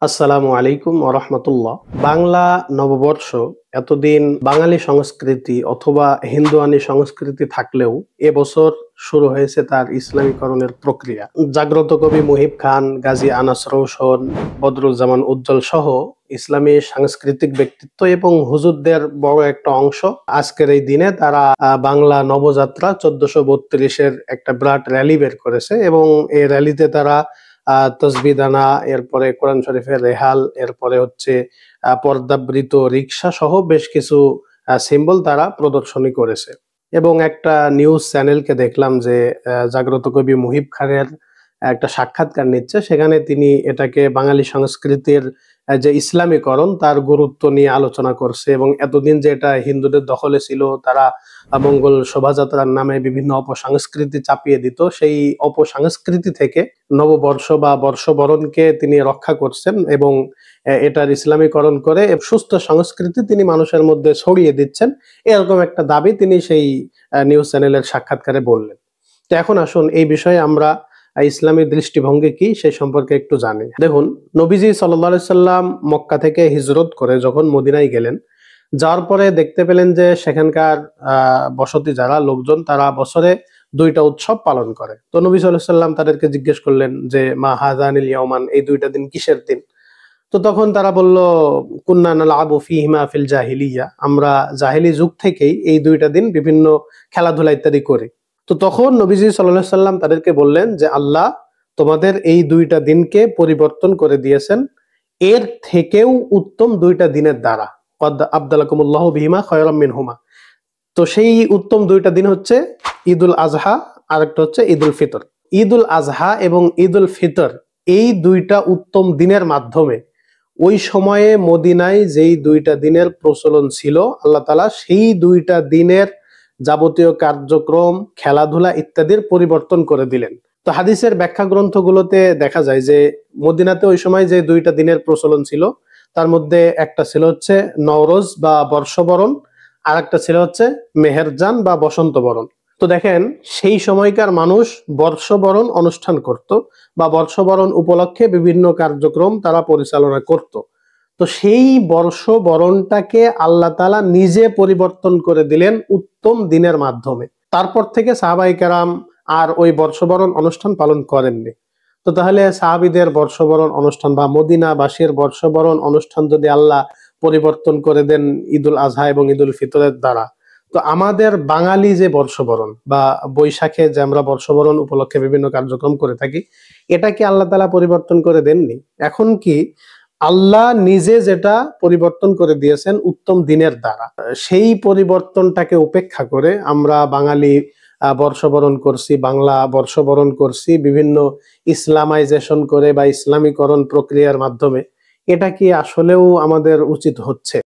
আসসালামু আলাইকুম ওয়া রাহমাতুল্লাহ। বাংলা নববর্ষ এতদিন বাঙালি সংস্কৃতি অথবা হিন্দুয়ানি সংস্কৃতি থাকলেও এবছর শুরু হয়েছে তার ইসলামীকরণের প্রক্রিয়া। জাগ্রত কবি মুহিব খান, গাজী আনাস রওশন, বদরুজ্জামান উজ্জ্বল সহ ইসলামী সাংস্কৃতিক ব্যক্তিত্ব এবং হুজুরদের বড় একটা অংশ আজকের এই দিনে তারা বাংলা নবযাত্রা 1432-এর একটা বিরাট র্যালি বের করেছে এবং এই র্যালিতে তারা তসবিহ দানা, এরপরে কোরআন শরীফের রেহাল, এরপরে হচ্ছে পর্দাবৃত রিক্সা সহ বেশ কিছু সিম্বল তারা প্রদর্শনী করেছে। এবং একটা নিউজ চ্যানেলকে দেখলাম যে জাগ্রত কবি মুহিব খানের একটা সাক্ষাৎকার নিচ্ছে, সেখানে তিনি এটাকে বাঙালি সংস্কৃতির যে ইসলামীকরণ তার গুরুত্ব নিয়ে আলোচনা করছে এবং এতদিন যে এটা হিন্দুদের দখলে ছিল, তারা মঙ্গল শোভাযাত্রার নামে বিভিন্ন অপসংস্কৃতি চাপিয়ে দিত, সেই অপসংস্কৃতি থেকে নববর্ষ বা বর্ষবরণকে তিনি রক্ষা করছেন এবং এটার ইসলামীকরণ করে সুস্থ সংস্কৃতি তিনি মানুষের মধ্যে ছড়িয়ে দিচ্ছেন, এরকম একটা দাবি তিনি সেই নিউজ চ্যানেলের সাক্ষাৎকারে বললেন। তো এখন আসুন এই বিষয়ে আমরা ইসলামী দৃষ্টিভঙ্গি কি সেই সম্পর্কে একটু জানি। দেখুন, নবীজি সাল্লাল্লাহু আলাইহি সাল্লাম মক্কা থেকে হিজরত করে যখন মদিনায় গেলেন, যাওয়ার পরে দেখতে পেলেন যে সেখানকার বসতি যারা লোকজন তারা বছরে দুইটা উৎসব পালন করে। তো নবী সাল্লাল্লাহু আলাইহি সাল্লাম তাদেরকে জিজ্ঞেস করলেন যে মা হাযানিল ইয়াওমান, এই দুইটা দিন কিসের দিন? তো তখন তারা বলল, কুন্না নালআবু ফীহিমা ফিল জাহিলিয়া, আমরা জাহেলি যুগ থেকেই এই দুইটা দিন বিভিন্ন খেলাধুলা ইত্যাদি করি। তো তখন নবীজি সাল্লাল্লাহু আলাইহি সাল্লাম তাদেরকে বললেন যে আল্লাহ তোমাদের এই দুইটা দিনকে পরিবর্তন করে দিয়েছেন এর থেকেও উত্তম দুইটা দিনের দ্বারা, কদ আবদালাকুমুল্লাহু বিহিমা খায়রাম মিনহুমা। তো সেই উত্তম দুইটা দিন হচ্ছে ঈদুল আজহা, আর একটা হচ্ছে ঈদুল ফিতর। ঈদুল আজহা এবং ঈদুল ফিতর, এই দুইটা উত্তম দিনের মাধ্যমে ওই সময়ে মদিনায় যেই দুইটা দিনের প্রচলন ছিল, আল্লাহ তাআলা সেই দুইটা দিনের যাবতীয় কার্যক্রম, খেলাধুলা ইত্যাদির পরিবর্তন করে দিলেন। তো হাদিসের ব্যাখ্যা গ্রন্থগুলোতে দেখা যায় যে মদিনাতে ওই সময় যে দুইটা দিনের প্রচলন ছিল তার মধ্যে একটা ছিল হচ্ছে নওরোজ বা বর্ষবরণ, আর একটা ছিল হচ্ছে মেহেরজান বা বসন্ত বরণ। তো দেখেন, সেই সময়কার মানুষ বর্ষবরণ অনুষ্ঠান করত বা বর্ষবরণ উপলক্ষে বিভিন্ন কার্যক্রম তারা পরিচালনা করত। তো সেই বর্ষবরণটাকে আল্লাহ তাআলা নিজে পরিবর্তন করে দিলেন উত্তম দিনের মাধ্যমে। তারপর থেকে সাহাবায়ে কেরাম আর ওই বর্ষবরণ অনুষ্ঠান পালন করেননি। তো তাহলে সাহাবীদের বর্ষবরণ অনুষ্ঠান বা মদিনাবাসীর বর্ষবরণ অনুষ্ঠান যদি আল্লাহ পরিবর্তন করে দেন ঈদুল আজহা এবং ঈদুল ফিতরের দ্বারা, তো আমাদের বাঙালি যে বর্ষবরণ বা বৈশাখে যে আমরা বর্ষবরণ উপলক্ষে বিভিন্ন কার্যক্রম করে থাকি, এটা কি আল্লাহ তাআলা পরিবর্তন করে দেননি? এখন কি আল্লাহ নিজে যেটা পরিবর্তন করে দিয়েছেন উত্তম দিনের দ্বারা, সেই পরিবর্তনটাকে উপেক্ষা করে আমরা বাঙালি বর্ষবরণ করছি, বাংলা বর্ষবরণ করছি বিভিন্ন ইসলামাইজেশন করে বা ইসলামীকরণ প্রক্রিয়ার মাধ্যমে, এটা কি আসলেও আমাদের উচিত হচ্ছে?